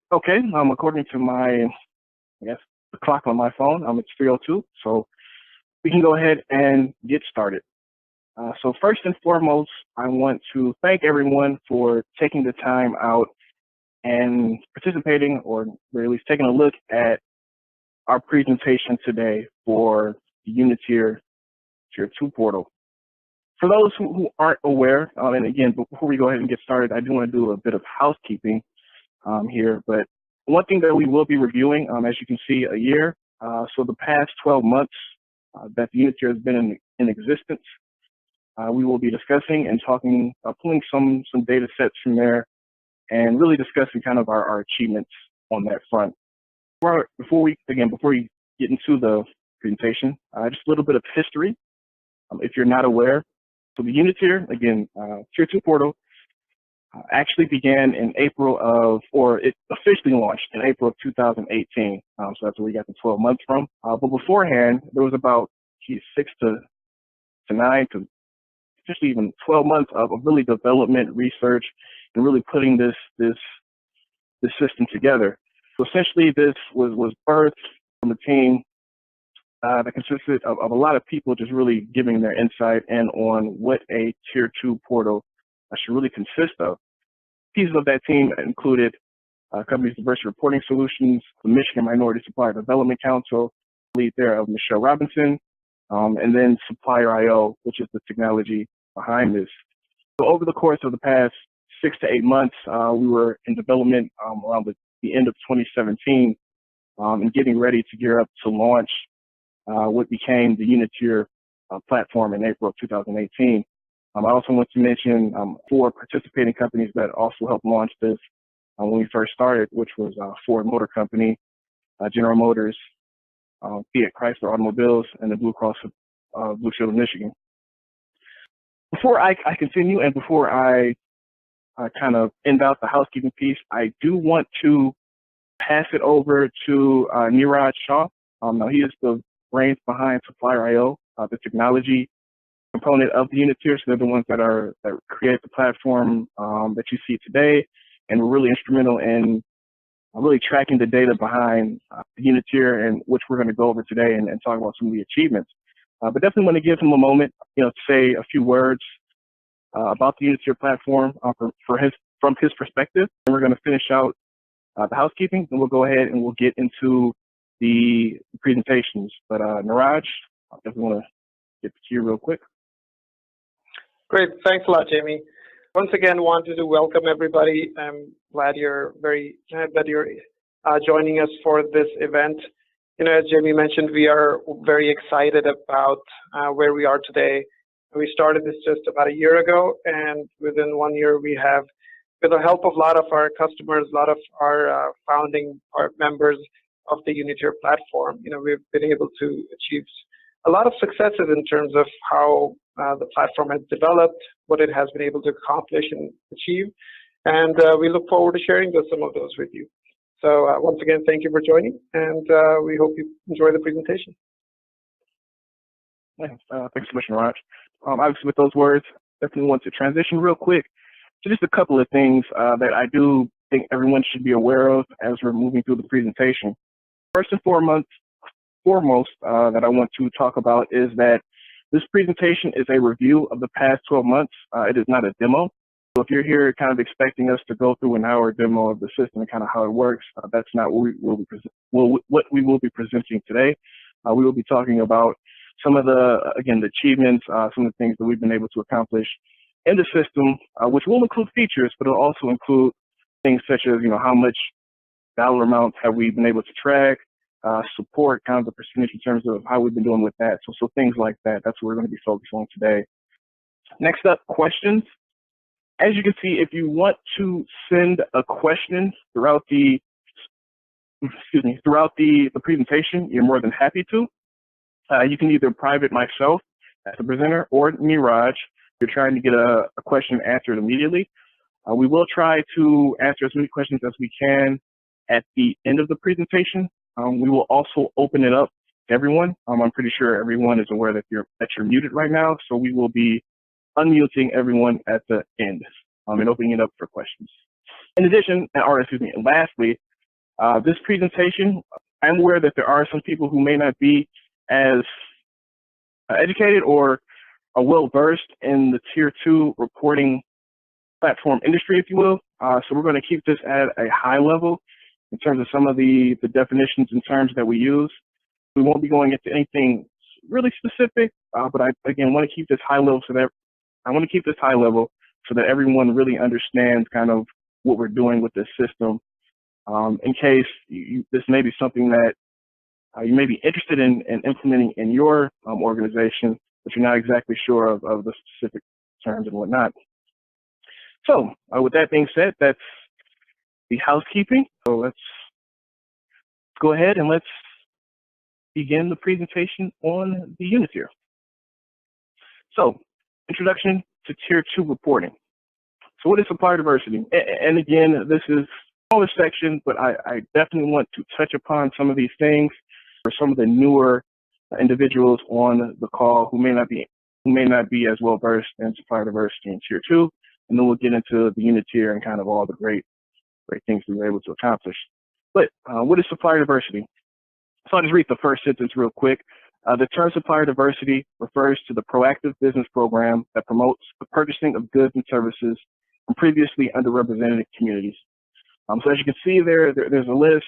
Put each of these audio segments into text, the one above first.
Okay, according to I guess, the clock on my phone, it's 3:02, so we can go ahead and get started. So first and foremost, I want to thank everyone for taking the time out and participating, or at least taking a look at our presentation today for the UniTier Tier 2 portal. For those who aren't aware, and again, before we go ahead and get started, I do want to do a bit of housekeeping here, but one thing that we will be reviewing, as you can see, a year. So the past 12 months that the UniTier has been in existence, we will be discussing and talking, pulling some data sets from there, and really discussing kind of our achievements on that front. Before we get into the presentation, just a little bit of history. If you're not aware, so the UniTier, again, Tier 2 portal, actually began in April of, or it officially launched in April of 2018. So that's where we got the 12 months from. But beforehand, there was about 6 to 9 to just even 12 months of really development, research, and really putting this system together. So essentially, this was birthed from a team that consisted of a lot of people just really giving their insight in on what a Tier 2 portal should really consist of. Pieces of that team included company's diversity reporting solutions, the Michigan Minority Supplier Development Council, lead there of Michelle Robinson, and then Supplier, which is the technology behind this. So over the course of the past 6 to 8 months, we were in development around the end of 2017 and getting ready to gear up to launch what became the UniTier platform in April of 2018. I also want to mention 4 participating companies that also helped launch this when we first started, which was Ford Motor Company, General Motors, Fiat Chrysler Automobiles, and the Blue Cross Blue Shield of Michigan. Before I continue and before I kind of end out the housekeeping piece, I do want to pass it over to Niraj Shah. Now he is the brains behind supplier, the technology component of the UniTier. So they're the ones that create the platform that you see today, and we're really instrumental in really tracking the data behind the UniTier, and which we're going to go over today and talk about some of the achievements. But definitely want to give him a moment, to say a few words about the UniTier platform from his perspective, and we're going to finish out the housekeeping, and we'll go ahead and we'll get into the presentations. But Niraj, I definitely want to get to you real quick. Great, thanks a lot, Jamie. Once again, wanted to welcome everybody. I'm glad you're joining us for this event. As Jamie mentioned, we are very excited about where we are today. We started this just about a year ago, and within 1 year, we have, with the help of a lot of our customers, a lot of our founding members of the UniTier platform, we've been able to achieve a lot of successes in terms of how the platform has developed, what it has been able to accomplish and achieve, and we look forward to sharing some of those with you. So once again, thank you for joining, and we hope you enjoy the presentation. Yeah, thanks so much, Niraj. Obviously, with those words, definitely want to transition real quick to just a couple of things that I do think everyone should be aware of as we're moving through the presentation. First and foremost that I want to talk about is that this presentation is a review of the past 12 months. It is not a demo. So if you're here kind of expecting us to go through an hour demo of the system and kind of how it works, that's not what we will be presenting today. We will be talking about some of the achievements, some of the things that we've been able to accomplish in the system, which will include features, but it'll also include things such as, how much dollar amounts have we been able to track, support, kind of the percentage in terms of how we've been doing with that. So things like that, that's what we're going to be focused on today. Next up, questions. As you can see, if you want to send a question throughout the presentation, you're more than happy to. You can either private myself as a presenter or Niraj if you're trying to get a question answered immediately. We will try to answer as many questions as we can at the end of the presentation. We will also open it up to everyone. I'm pretty sure everyone is aware that you're muted right now, so we will be unmuting everyone at the end and opening it up for questions. In addition, lastly, This presentation, I'm aware that there are some people who may not be as educated or are well versed in the Tier 2 reporting platform industry, if you will. So we're going to keep this at a high level in terms of some of the definitions and terms that we use. We won't be going into anything really specific, but I, again, want to keep this high level so that everyone really understands kind of what we're doing with this system. In case this may be something that you may be interested in implementing in your organization, but you're not exactly sure of the specific terms and whatnot. So with that being said, that's the housekeeping. So let's go ahead and let's begin the presentation on the UniTier. So, introduction to Tier 2 reporting. So what is supplier diversity? And again, this is a smaller section, but I definitely want to touch upon some of these things for some of the newer individuals on the call who may not be as well versed in supplier diversity in Tier 2, and then we'll get into the UniTier and kind of all the great things we were able to accomplish. But what is supplier diversity? So I'll just read the first sentence real quick. The term supplier diversity refers to the proactive business program that promotes the purchasing of goods and services from previously underrepresented communities. So as you can see there's a list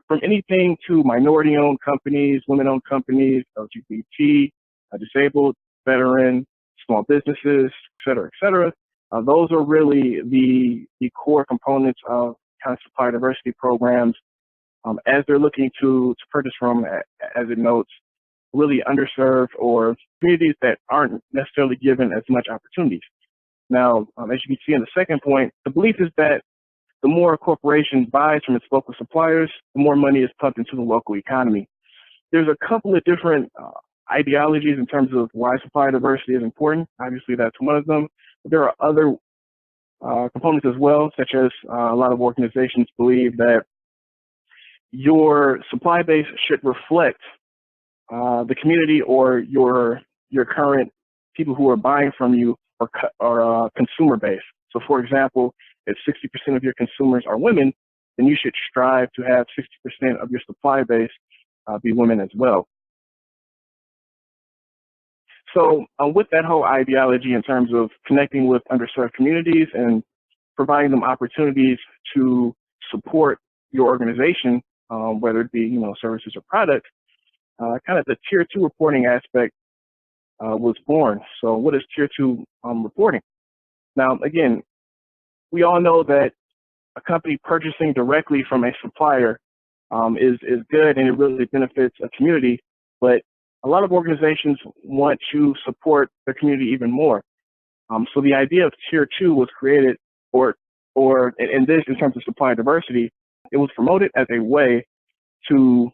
from anything to minority-owned companies, women-owned companies, LGBT, disabled, veteran, small businesses, et cetera, et cetera. Those are really the core components of kind of supplier diversity programs as they're looking to purchase from, as it notes, really underserved or communities that aren't necessarily given as much opportunities. Now, as you can see in the second point, the belief is that the more a corporation buys from its local suppliers, the more money is pumped into the local economy. There's a couple of different ideologies in terms of why supplier diversity is important. Obviously, that's one of them. But there are other components as well, such as a lot of organizations believe that your supply base should reflect the community or your current people who are buying from you or consumer base. So for example, if 60% of your consumers are women, then you should strive to have 60% of your supply base be women as well. So with that whole ideology in terms of connecting with underserved communities and providing them opportunities to support your organization, whether it be services or products, kind of the Tier 2 reporting aspect was born. So what is Tier 2 reporting? Now, again, we all know that a company purchasing directly from a supplier is good and it really benefits a community, but a lot of organizations want to support their community even more. So the idea of Tier 2 was created, or in terms of supplier diversity, it was promoted as a way to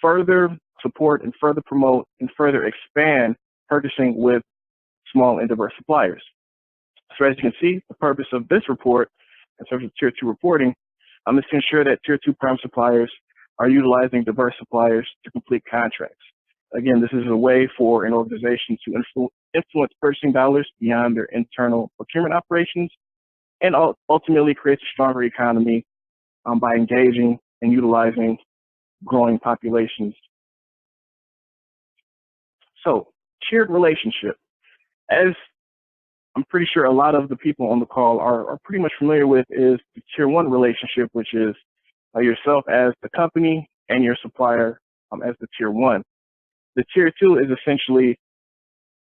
further support and further promote and further expand purchasing with small and diverse suppliers. So as you can see, the purpose of this report in terms of Tier 2 reporting is to ensure that Tier 2 prime suppliers are utilizing diverse suppliers to complete contracts. Again, this is a way for an organization to influence purchasing dollars beyond their internal procurement operations and ultimately creates a stronger economy by engaging and utilizing growing populations. So, tiered relationship. As I'm pretty sure a lot of the people on the call are pretty much familiar with, is the Tier 1 relationship, which is yourself as the company and your supplier as the Tier 1. The Tier 2 is essentially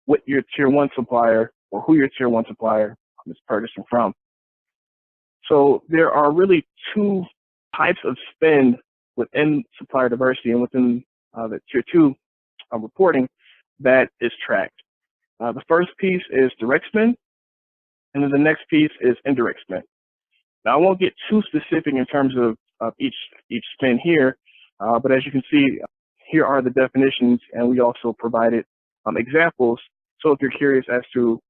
what your Tier 1 supplier or who your Tier 1 supplier is purchasing from. So there are really two types of spend within supplier diversity and within the Tier 2 reporting that is tracked. The first piece is direct spend, and then the next piece is indirect spend. Now, I won't get too specific in terms of each spend here, but as you can see, here are the definitions, and we also provided examples. So if you're curious as to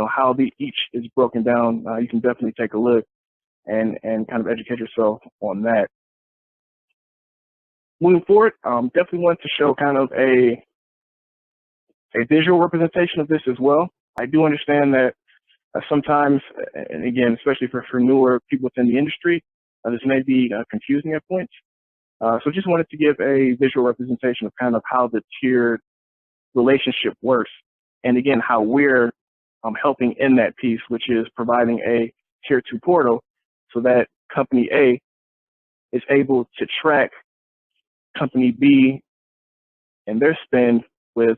how each is broken down, you can definitely take a look and kind of educate yourself on that. Moving forward, definitely want to show kind of a visual representation of this as well. I do understand that sometimes, and again, especially for newer people within the industry, this may be confusing at points. So just wanted to give a visual representation of kind of how the tiered relationship works, and again, how we're helping in that piece, which is providing a tier 2 portal so that company A is able to track company B and their spend with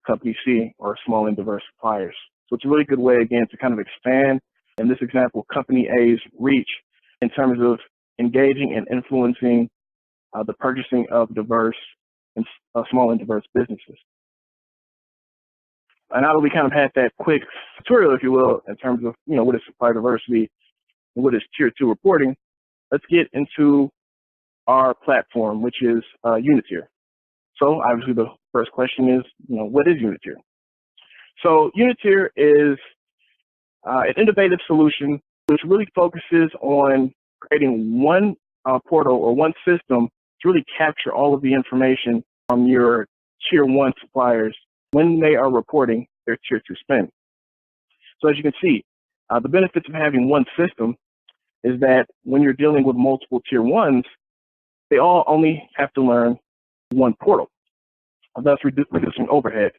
company C, or small and diverse suppliers. So it's a really good way, again, to kind of expand, in this example, company A's reach in terms of engaging and influencing the purchasing of diverse and small and diverse businesses. And now that we kind of had that quick tutorial, if you will, in terms of, what is supplier diversity and what is tier 2 reporting, let's get into our platform, which is UniTier. So obviously the first question is, what is UniTier? So UniTier is an innovative solution which really focuses on creating one portal or one system to really capture all of the information from your tier 1 suppliers when they are reporting their tier 2 spend. So as you can see, the benefits of having one system is that when you're dealing with multiple tier 1s, they all only have to learn one portal, thus reducing overhead.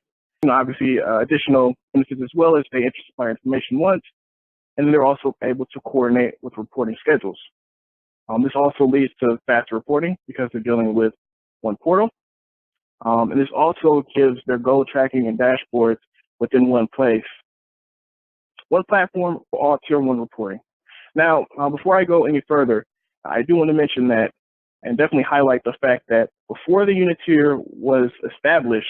Obviously, additional benefits as well as they enter supplier information once, and they're also able to coordinate with reporting schedules. This also leads to faster reporting because they're dealing with one portal. And this also gives their goal tracking and dashboards within one place. One platform for all tier 1 reporting. Now, before I go any further, I do want to mention that and definitely highlight the fact that before the UniTier was established,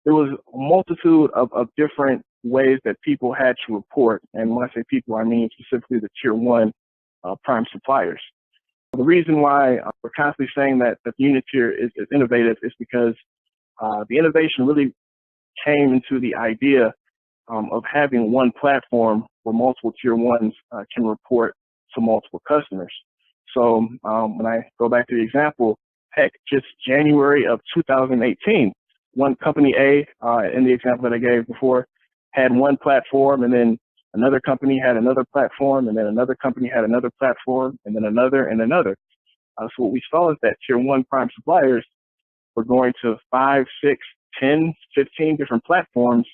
there was a multitude of different ways that people had to report. And when I say people, I mean specifically the tier 1 prime suppliers. The reason why we're constantly saying that the UniTier is innovative is because the innovation really came into the idea of having one platform where multiple tier 1s can report to multiple customers. So when I go back to the example, heck, just January of 2018, one company A, in the example that I gave before, had one platform, and then another company had another platform, and then another company had another platform, and then another and another. So what we saw is that tier 1 prime suppliers were going to 5, 6, 10, 15 different platforms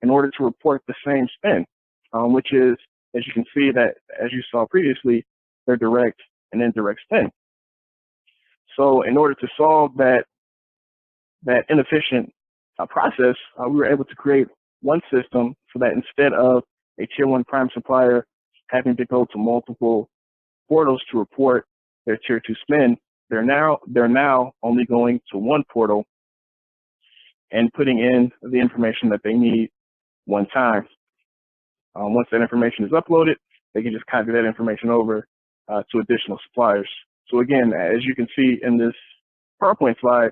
in order to report the same spend, which is, as you can see, that as you saw previously, their direct and indirect spend. So in order to solve that inefficient process, we were able to create one system so that instead of a tier 1 prime supplier having to go to multiple portals to report their tier 2 spend, they're now only going to one portal and putting in the information that they need one time. Once that information is uploaded, they can just copy that information over to additional suppliers. So again, as you can see in this PowerPoint slide,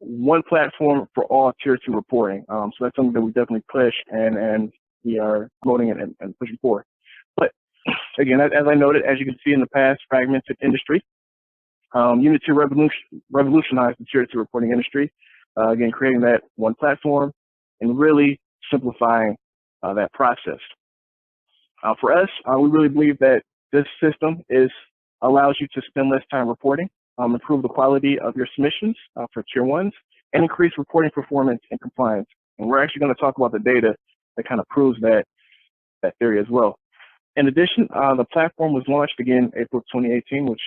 one platform for all tier 2 reporting. So that's something that we definitely push and we are promoting and pushing for. But again, as I noted, as you can see in the past, fragmented industry, UniTier revolutionized the tier 2 reporting industry, again, creating that one platform and really simplifying that process. For us, we really believe that this system allows you to spend less time reporting, improve the quality of your submissions for tier 1s, and increase reporting performance and compliance. And we're actually going to talk about the data that kind of proves that theory as well. In addition, the platform was launched again April 2018, which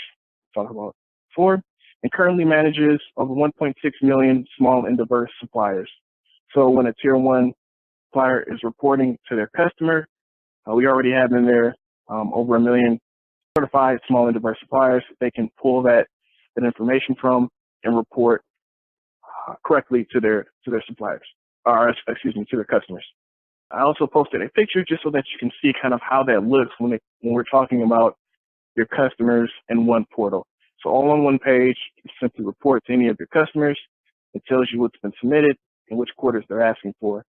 we'll talk about before, and currently manages over 1.6 million small and diverse suppliers. So when a tier 1 supplier is reporting to their customer, we already have in there over 1 million certified small and diverse suppliers. They can pull that information from and report correctly to their suppliers, or excuse me, to their customers. I also posted a picture just so that you can see kind of how that looks when we're talking about your customers in one portal. So all on one page, you simply report to any of your customers. It tells you what's been submitted and which quarters they're asking for.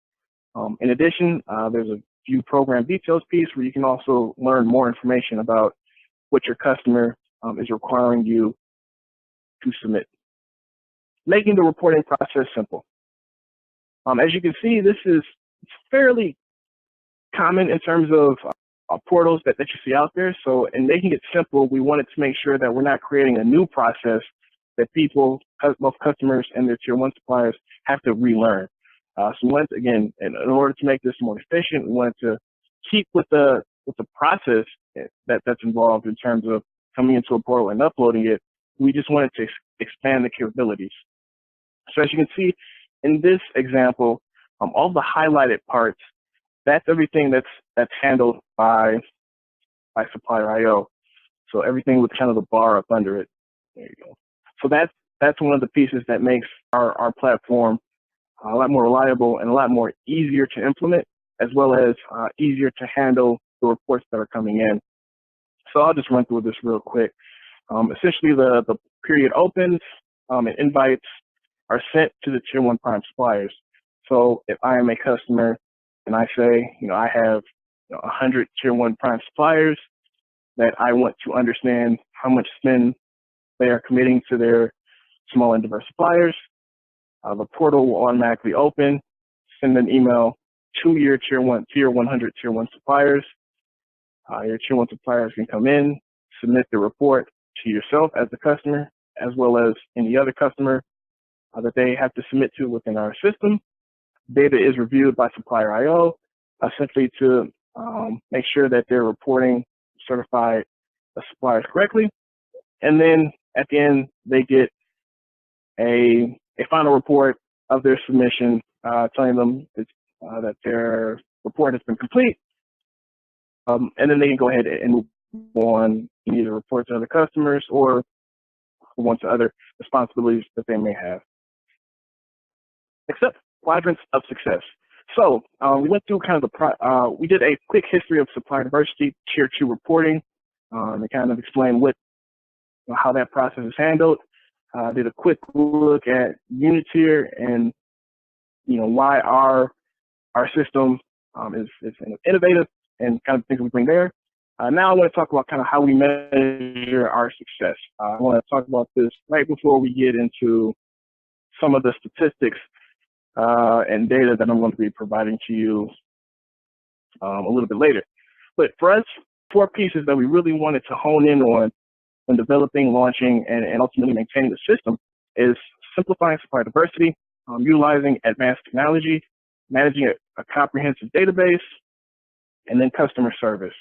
In addition, there's a view program details piece where you can also learn more information about what your customer is requiring you to submit, making the reporting process simple. As you can see, this is fairly common in terms of portals that you see out there. So in making it simple, we wanted to make sure that we're not creating a new process, that people, both customers and their tier one suppliers, have to relearn. So once again, in order to make this more efficient, we wanted to keep with the process that's involved in terms of coming into a portal and uploading it. We just wanted to expand the capabilities. So as you can see in this example, all the highlighted parts, that's everything that's handled by supplier IO. So everything with kind of the bar up under it. There you go. So that's one of the pieces that makes our platform a lot more reliable and a lot more easier to implement, as well as easier to handle the reports that are coming in. So I'll just run through this real quick. Essentially, the period opens and invites are sent to the tier one prime suppliers. So if I am a customer and I say, I have 100 tier one prime suppliers that I want to understand how much spend they are committing to their small and diverse suppliers, the portal will automatically open, send an email to your tier 100 tier one suppliers. Your tier one suppliers can come in, submit the report to yourself as the customer, as well as any other customer that they have to submit to within our system. Data is reviewed by supplier IO, essentially to make sure that they're reporting certified suppliers correctly. And then at the end, they get a final report of their submission, telling them that their report has been complete. And then they can go ahead and move on, either report to other customers or move on to other responsibilities that they may have. Except quadrants of success. So we went through kind of we did a quick history of supplier diversity, tier 2 reporting, and kind of explain how that process is handled. Did a quick look at UniTier and why our system is innovative and kind of things we bring there. Now I want to talk about kind of how we measure our success. I want to talk about this right before we get into some of the statistics and data that I'm going to be providing to you a little bit later. But for us, 4 pieces that we really wanted to hone in on when developing, launching, and ultimately maintaining the system is simplifying supplier diversity, utilizing advanced technology, managing a comprehensive database, and then customer service.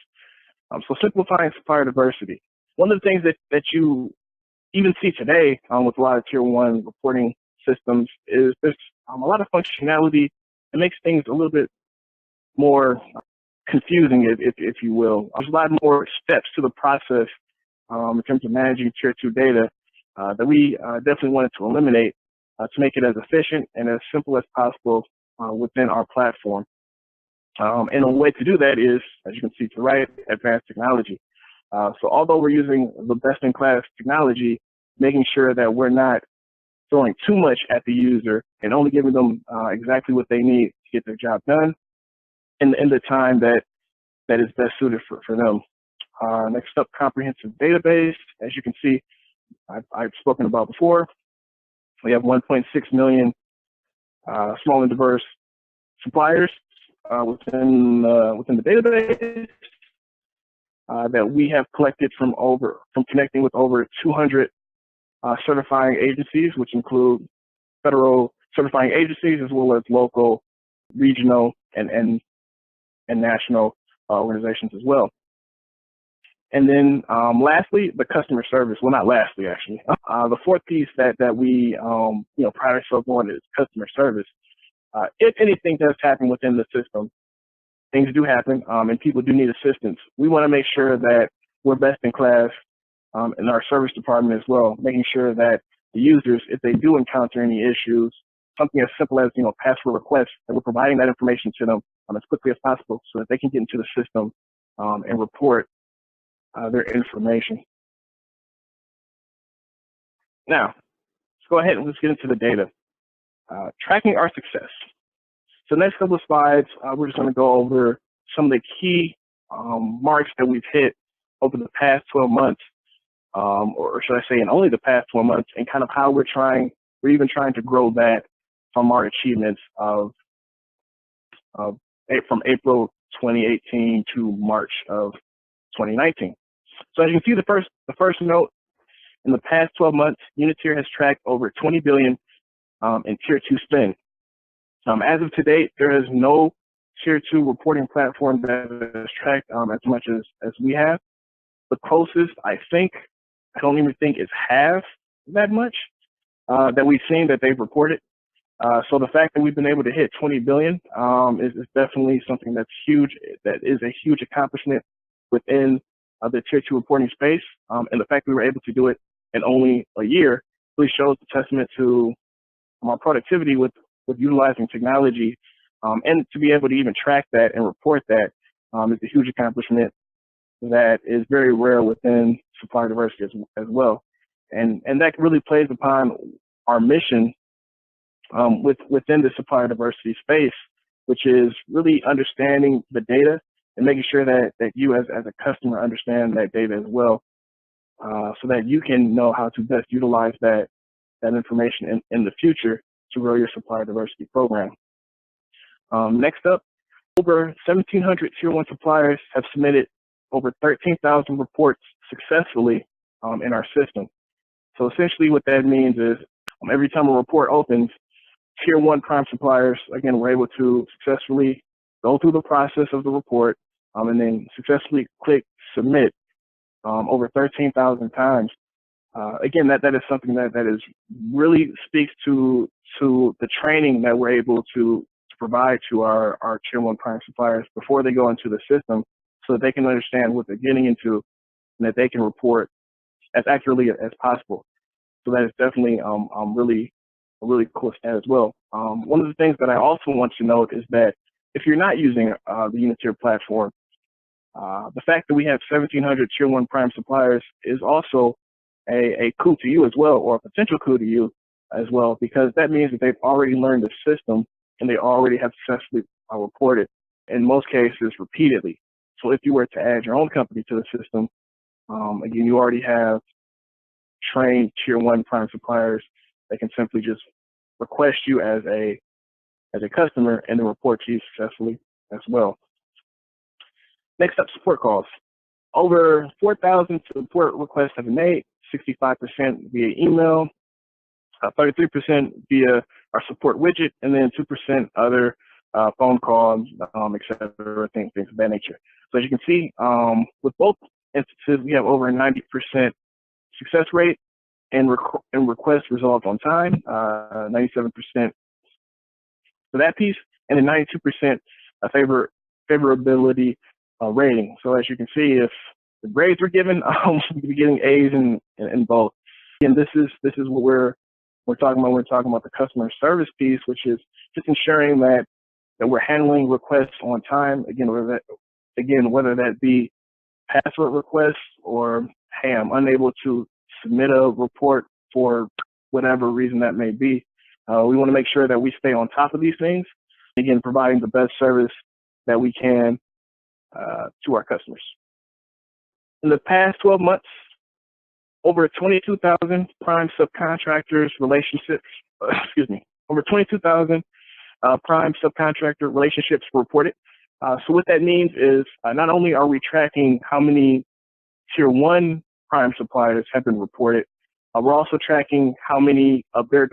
So simplifying supplier diversity. One of the things that you even see today with a lot of tier 1 reporting systems is there's a lot of functionality that makes things a little bit more confusing, if you will. There's a lot more steps to the process in terms of managing tier 2 data that we definitely wanted to eliminate to make it as efficient and as simple as possible within our platform. And a way to do that is, as you can see to the right, advanced technology. So although we're using the best-in-class technology, making sure that we're not throwing too much at the user and only giving them exactly what they need to get their job done in the time that is best suited for them. Next up, comprehensive database. As you can see, I've spoken about before. We have 1.6 million small and diverse suppliers within the database that we have collected from connecting with over 200 certifying agencies, which include federal certifying agencies as well as local, regional, and national organizations as well. And then lastly, the customer service. Well, not lastly, actually. The 4th piece that we pride ourselves on is customer service. If anything does happen within the system, things do happen, and people do need assistance. We want to make sure that we're best in class in our service department as well, making sure that the users, if they do encounter any issues, something as simple as password requests, that we're providing that information to them as quickly as possible so that they can get into the system and report their information. Now, let's go ahead and let's get into the data. Tracking our success. So the next couple of slides, we're just going to go over some of the key marks that we've hit over the past 12 months, or should I say in only the past 12 months, and kind of how we're even trying to grow that from our achievements from April 2018 to March of 2019. So as you can see, the first note In the past 12 months, UniTier has tracked over 20 billion in Tier 2 spend. As of today, there is no Tier 2 reporting platform that has tracked as much as we have. The closest, I don't even think is half that much that we've seen that they've reported. So the fact that we've been able to hit 20 billion is definitely something that's huge. That is a huge accomplishment within the Tier 2 reporting space. And the fact that we were able to do it in only a year really shows the testament to our productivity with utilizing technology. And to be able to even track that and report that is a huge accomplishment that is very rare within supplier diversity as well. And that really plays upon our mission within the supplier diversity space, which is really understanding the data and making sure that you as a customer understand that data as well, so that you can know how to best utilize that information in the future to grow your supplier diversity program. Next up, over 1,700 Tier 1 suppliers have submitted over 13,000 reports successfully in our system. So essentially what that means is every time a report opens, Tier 1 prime suppliers, again, were able to successfully go through the process of the report and then successfully click submit over 13,000 times. Again, that is something that is really speaks to the training that we're able to provide to our Tier 1 prime suppliers before they go into the system, so that they can understand what they're getting into and that they can report as accurately as possible. So that is definitely a really cool stat as well. One of the things that I also want to note is that if you're not using the UniTier platform, the fact that we have 1,700 Tier 1 prime suppliers is also a coup to you as well, or a potential coup to you as well, because that means that they've already learned the system and they already have successfully reported, in most cases, repeatedly. So if you were to add your own company to the system, again, you already have trained Tier 1 prime suppliers that can simply just request you as a customer and then report to you successfully as well. Next up, support calls. Over 4,000 support requests have been made, 65% via email, 33% via our support widget, and then 2% other phone calls, et cetera, things of that nature. So as you can see, with both instances, we have over a 90% success rate and request resolved on time, 97% for that piece, and then 92% favorability rating. So as you can see, if the grades were given, we'd be getting A's in both. And this is what we're talking about. We're talking about the customer service piece, which is just ensuring that we're handling requests on time. Again, whether that be password requests or, hey, I'm unable to submit a report for whatever reason that may be. We want to make sure that we stay on top of these things. Again, providing the best service that we can to our customers. In the past 12 months, over 22,000 prime subcontractors relationships, over 22,000 prime subcontractor relationships were reported. So what that means is not only are we tracking how many Tier 1 prime suppliers have been reported, we're also tracking how many of their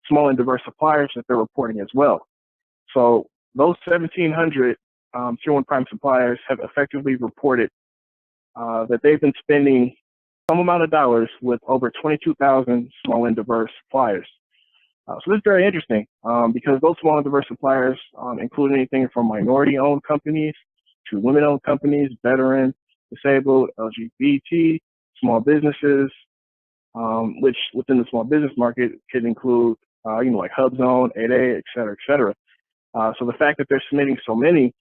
small and diverse suppliers that they're reporting as well. So those 1,700 Tier 1 prime suppliers have effectively reported that they've been spending some amount of dollars with over 22,000 small and diverse suppliers. So this is very interesting because those small and diverse suppliers include anything from minority-owned companies to women-owned companies, veteran, disabled, LGBT, small businesses, which within the small business market could include, like HubZone, 8A, et cetera, et cetera. So the fact that they're submitting so many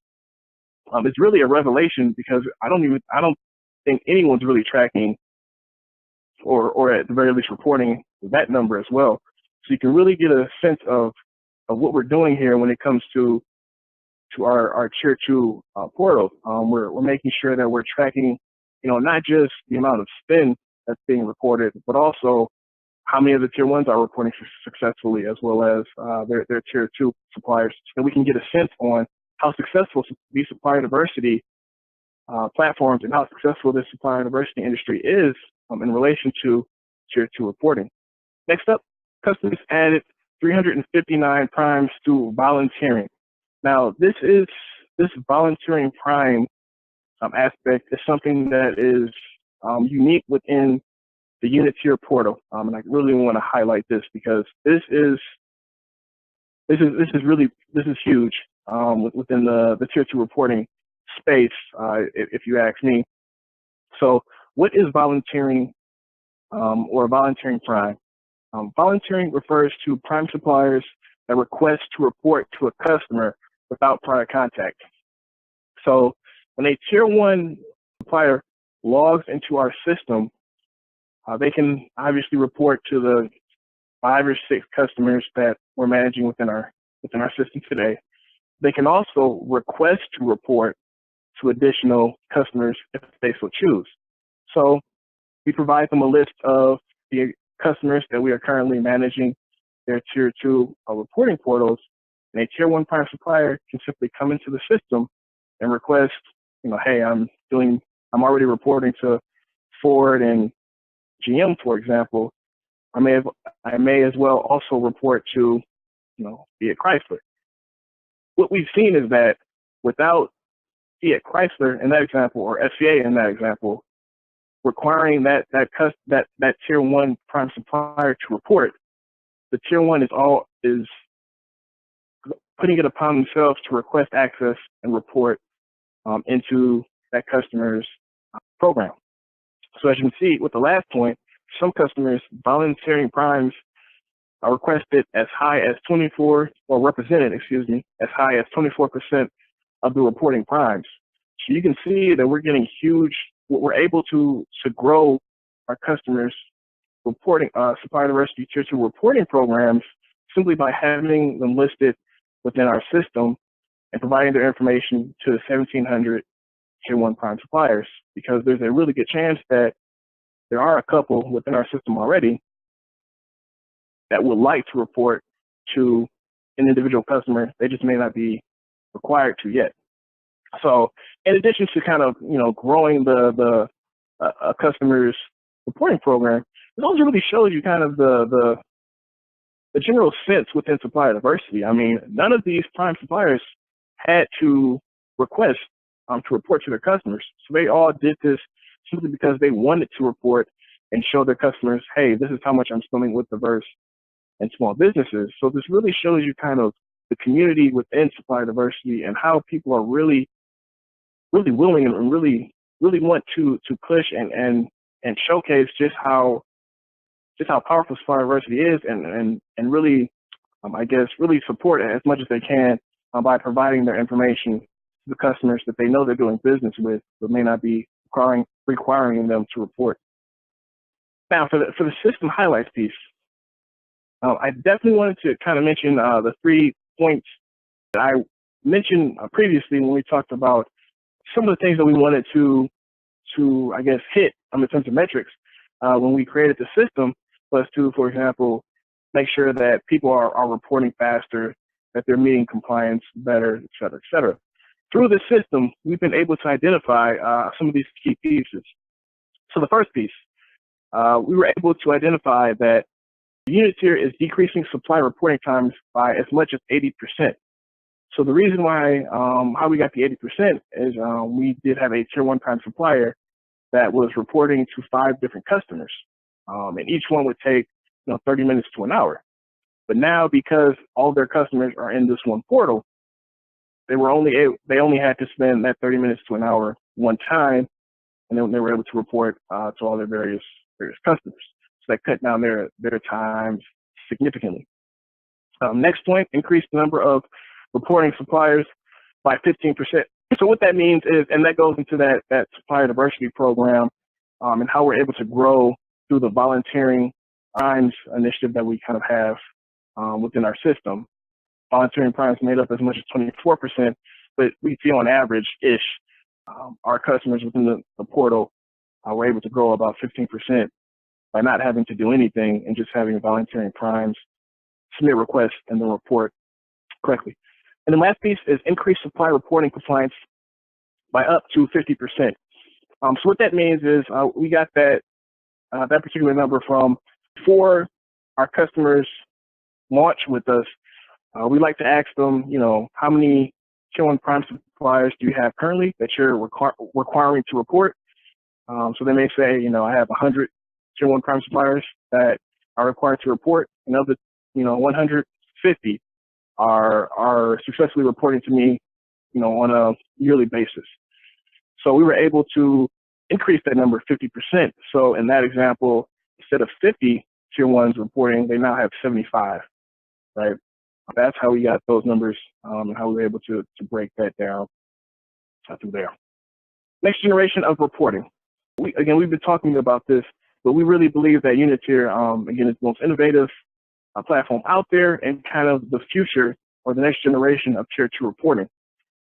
is really a revelation, because I don't think anyone's really tracking or at the very least reporting that number as well. So you can really get a sense of what we're doing here when it comes to our Tier 2 portal. We're making sure that we're tracking, not just the amount of spend that's being reported, but also how many of the Tier 1s are reporting successfully, as well as their Tier 2 suppliers. So we can get a sense on how successful these supplier diversity platforms and how successful this supplier diversity industry is in relation to Tier 2 reporting. Next up, customers added 359 primes through volunteering. Now, this volunteering prime aspect is something that is unique within the UniTier portal, and I really want to highlight this because this is huge within the Tier 2 reporting space, if you ask me. So, what is volunteering or a volunteering prime? Volunteering refers to prime suppliers that request to report to a customer without prior contact. So, when a Tier 1 supplier logs into our system, they can obviously report to the 5 or 6 customers that we're managing within our system today. They can also request to report to additional customers if they so choose. So we provide them a list of the customers that we are currently managing their Tier 2 reporting portals, and a Tier 1 prime supplier can simply come into the system and request, hey, I'm already reporting to Ford and GM, for example. I may as well also report to, Fiat Chrysler. What we've seen is that without Fiat Chrysler in that example, or FCA in that example, requiring that Tier 1 prime supplier to report, the Tier 1 is putting it upon themselves to request access and report into that customer's program. So as you can see with the last point, some customers volunteering primes are requested as high as 24, or represented, as high as 24% of the reporting primes. So you can see that we're getting huge, we're able to grow our customers' reporting, supplier diversity Tier 2 reporting programs simply by having them listed within our system and providing their information to the 1,700 Tier 1 prime suppliers, because there's a really good chance that there are a couple within our system already that would like to report to an individual customer. They just may not be required to yet. So in addition to kind of, growing the customer's reporting program, it also really shows you kind of the general sense within supplier diversity. I mean, none of these prime suppliers had to request to report to their customers. So they all did this simply because they wanted to report and show their customers, hey, this is how much I'm spending with diverse and small businesses. So this really shows you kind of the community within supplier diversity and how people are really willing and really want to push and showcase just how powerful supplier diversity is, and really, I guess, really support it as much as they can by providing their information to the customers that they know they're doing business with, but may not be requiring them to report. Now, for the system highlights piece, I definitely wanted to kind of mention the 3 points that I mentioned previously when we talked about some of the things that we wanted to I guess, hit in terms of metrics when we created the system, was to, for example, make sure that people are reporting faster, that they're meeting compliance better, et cetera, et cetera. Through the system, we've been able to identify some of these key pieces. So the first piece, we were able to identify that UniTier is decreasing supply reporting times by as much as 80%. So the reason why, how we got the 80% is we did have a Tier 1 prime supplier that was reporting to 5 different customers, and each one would take 30 minutes to an hour. But now, because all their customers are in this one portal, they only had to spend that 30 minutes to an hour one time, and then they were able to report to all their various customers. So that cut down their times significantly. Next point, increase the number of reporting suppliers by 15%. So what that means is, and that goes into that supplier diversity program, and how we're able to grow through the volunteering primes initiative that we kind of have within our system. Volunteering primes made up as much as 24%, but we see on average-ish, our customers within the portal were able to grow about 15% by not having to do anything and just having volunteering primes submit requests and then report correctly. And the last piece is increase supply reporting compliance by up to 50%. So what that means is we got that that particular number from before our customers launch with us. We like to ask them, how many Tier 1 prime suppliers do you have currently that you're requiring to report? So they may say, I have 100 Tier 1 prime suppliers that are required to report, and of the, 150 are successfully reporting to me, on a yearly basis. So we were able to increase that number 50%. So in that example, instead of 50 Tier 1s reporting, they now have 75, right? That's how we got those numbers, and how we were able to break that down through there. Next generation of reporting. We've been talking about this, but we really believe that UniTier, again, is the most innovative platform out there and kind of the future or the next generation of Tier 2 reporting.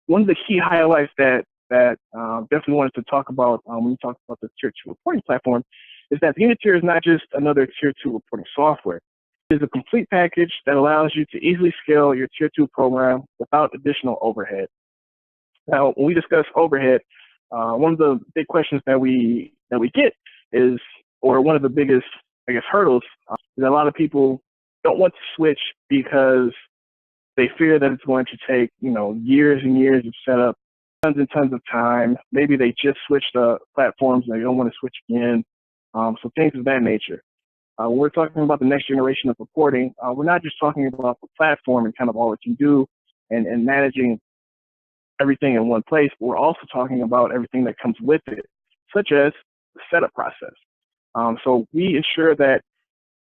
One of the key highlights that definitely wanted to talk about when we talk about the Tier 2 reporting platform is that the UniTier is not just another Tier 2 reporting software. It is a complete package that allows you to easily scale your Tier 2 program without additional overhead. Now, when we discuss overhead, one of the big questions that we get is, or one of the biggest, hurdles, is that a lot of people don't want to switch because they fear that it's going to take, years and years of setup, tons and tons of time. Maybe they just switched platforms and they don't want to switch again. So things of that nature. When we're talking about the next generation of reporting, we're not just talking about the platform and kind of all it can do and managing everything in one place, but we're also talking about everything that comes with it, such as the setup process. So we ensure that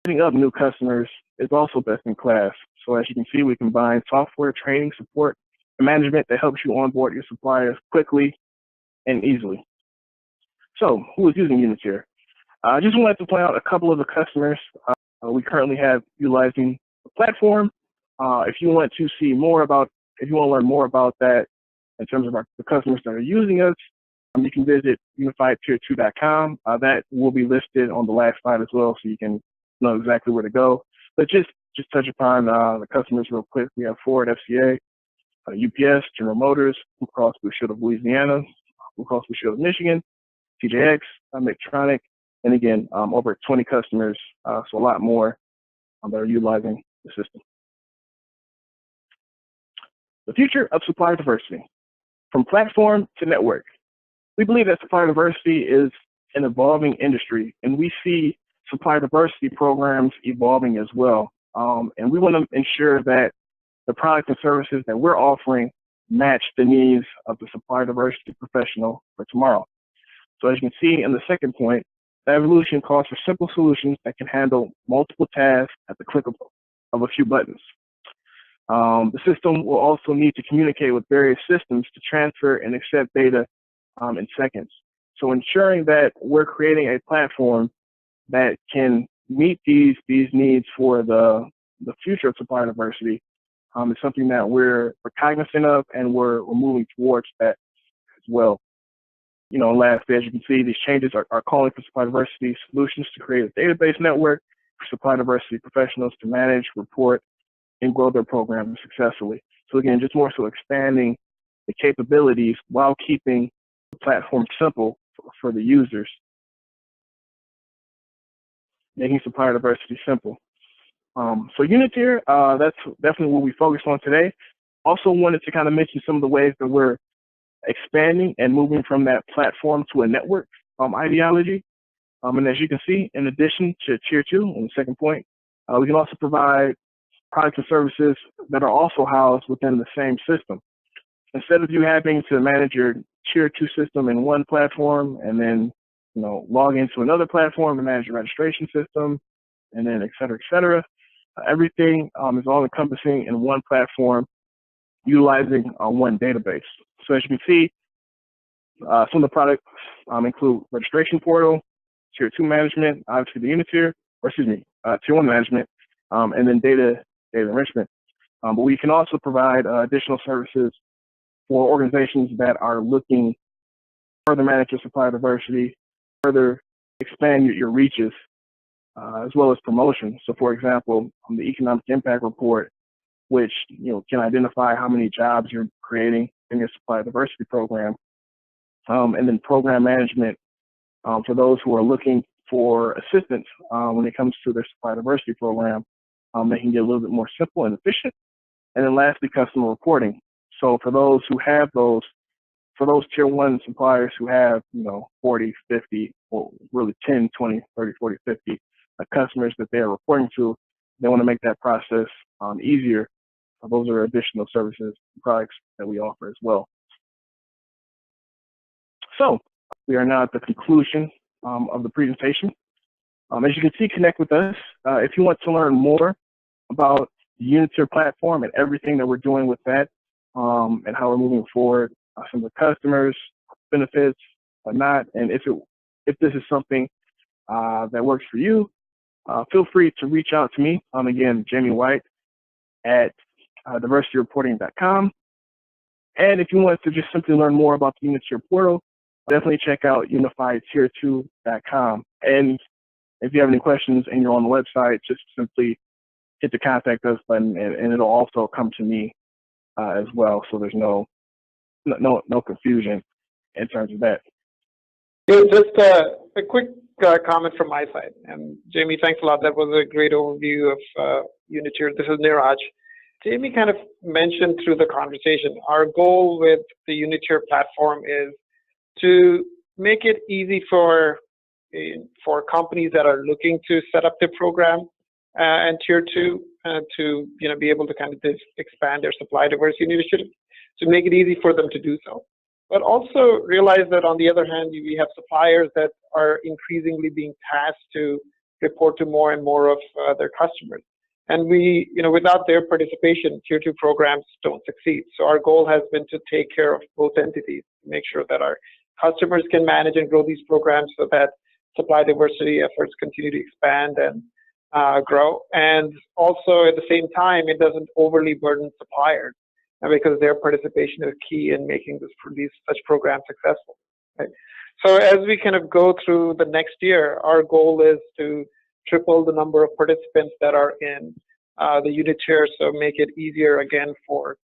setting up new customers is also best in class. So as you can see, we combine software, training, support, and management that helps you onboard your suppliers quickly and easily. So who is using UniTier? I just wanted to point out a couple of the customers we currently have utilizing the platform. If you want to learn more about that in terms of the customers that are using us, you can visit unifiedtier2.com. That will be listed on the last slide as well, so you can know exactly where to go. But just touch upon the customers real quick. We have Ford, FCA, UPS, General Motors, Blue Cross Blue Shield of Louisiana, Blue Cross Blue Shield of Michigan, TJX, Medtronic, and again, over 20 customers, so a lot more that are utilizing the system. The future of supplier diversity. From platform to network. We believe that supplier diversity is an evolving industry, and we see supplier diversity programs evolving as well. And we want to ensure that the products and services that we're offering match the needs of the supplier diversity professional for tomorrow. So as you can see in the second point, the evolution calls for simple solutions that can handle multiple tasks at the click of a few buttons. The system will also need to communicate with various systems to transfer and accept data in seconds. So ensuring that we're creating a platform that can meet these needs for the future of supplier diversity is something that we're cognizant of, and we're moving towards that as well. Lastly, as you can see, these changes are calling for supplier diversity solutions to create a database network for supplier diversity professionals to manage, report, and grow their programs successfully. So again, just more so expanding the capabilities while keeping the platform simple for the users, making supplier diversity simple. So UniTier, that's definitely what we focused on today. Also wanted to kind of mention some of the ways that we're expanding and moving from that platform to a network ideology. And as you can see, in addition to Tier 2, on the second point, we can also provide products and services that are also housed within the same system. Instead of you having to manage your Tier 2 system in one platform and then log into another platform and manage your registration system, and then et cetera, everything is all encompassing in one platform, utilizing one database. So as you can see, some of the products include registration portal, Tier 2 management, obviously the UniTier, Tier 1 management, and then data enrichment. But we can also provide additional services for organizations that are looking to further manage your supplier diversity, further expand your reaches, as well as promotion. So for example, the economic impact report, which can identify how many jobs you're creating in your supplier diversity program, and then program management for those who are looking for assistance when it comes to their supply diversity program, making it a little bit more simple and efficient. And then lastly, customer reporting. So for those who have those, for those tier 1 suppliers who have, 40, 50, or really 10, 20, 30, 40, 50 customers that they're reporting to, they want to make that process easier. Those are additional services and products that we offer as well. So we are now at the conclusion of the presentation. As you can see, connect with us. If you want to learn more about the UniTier platform and everything that we're doing with that, and how we're moving forward, some of the customers, benefits, whatnot, and if this is something that works for you, feel free to reach out to me. Again, Jamie White at diversityreporting.com. And if you want to just simply learn more about the UniTier portal, definitely check out unifiedtier2.com. And if you have any questions and you're on the website, just simply hit the contact us button, and it'll also come to me as well. So there's no confusion in terms of that. Yeah, just a quick comment from my side. And Jamie, thanks a lot. That was a great overview of UniTier. This is Niraj. Jamie kind of mentioned through the conversation, our goal with the UniTier platform is to make it easy for companies that are looking to set up their program and tier 2 to be able to kind of expand their supply diversity initiative, to make it easy for them to do so. But also realize that on the other hand, we have suppliers that are increasingly being tasked to report to more and more of their customers. And we, without their participation, tier 2 programs don't succeed. So our goal has been to take care of both entities, to make sure that our customers can manage and grow these programs so that supply diversity efforts continue to expand and grow. And also at the same time, it doesn't overly burden suppliers, because their participation is key in making such programs successful. Right? So as we kind of go through the next year, our goal is to triple the number of participants that are in the UniTier, so make it easier again for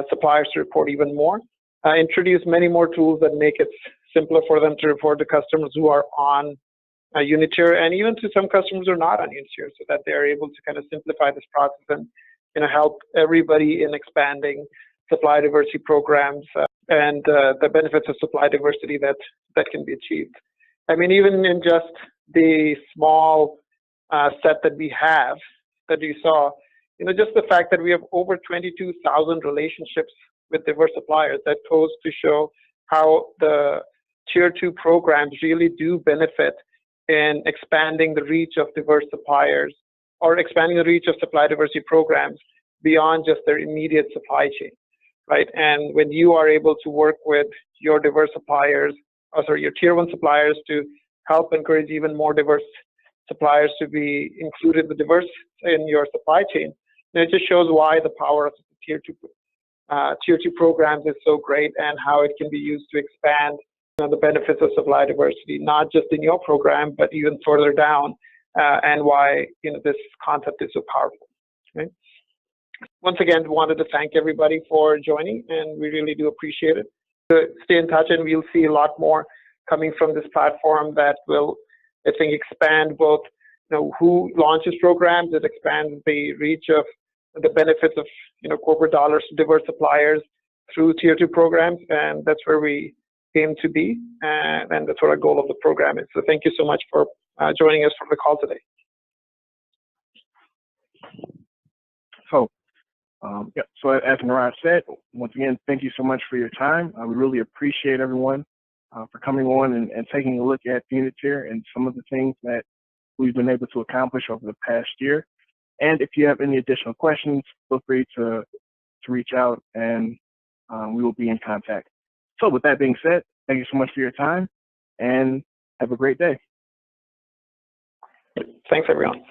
suppliers to report even more. Introduce many more tools that make it simpler for them to report to customers who are on UniTier, and even to some customers who are not on UniTier, so that they're able to kind of simplify this process and help everybody in expanding supply diversity programs and the benefits of supply diversity that can be achieved. I mean, even in just the small set that we have, that you saw, just the fact that we have over 22,000 relationships with diverse suppliers, that goes to show how the tier 2 programs really do benefit in expanding the reach of diverse suppliers, or expanding the reach of supply diversity programs beyond just their immediate supply chain, right? And when you are able to work with your diverse suppliers, your tier 1 suppliers, to help encourage even more diverse suppliers to be included with diverse in your supply chain, and it just shows why the power of the tier 2 programs is so great, and how it can be used to expand the benefits of supply diversity, not just in your program, but even further down, and why this concept is so powerful. Right? Once again, wanted to thank everybody for joining, and we really do appreciate it. Stay in touch, and we'll see a lot more coming from this platform that will, I think, expand both who launches programs. It expands the reach of the benefits of corporate dollars to diverse suppliers through tier 2 programs, and that's where we aim to be, and that's what our goal of the program is. So thank you so much for joining us for the call today. So as Niraj said, once again, thank you so much for your time. We really appreciate everyone for coming on and taking a look at UniTier and some of the things that we've been able to accomplish over the past year. And if you have any additional questions, feel free to reach out, and we will be in contact. So with that being said, thank you so much for your time, and have a great day. Thanks, everyone.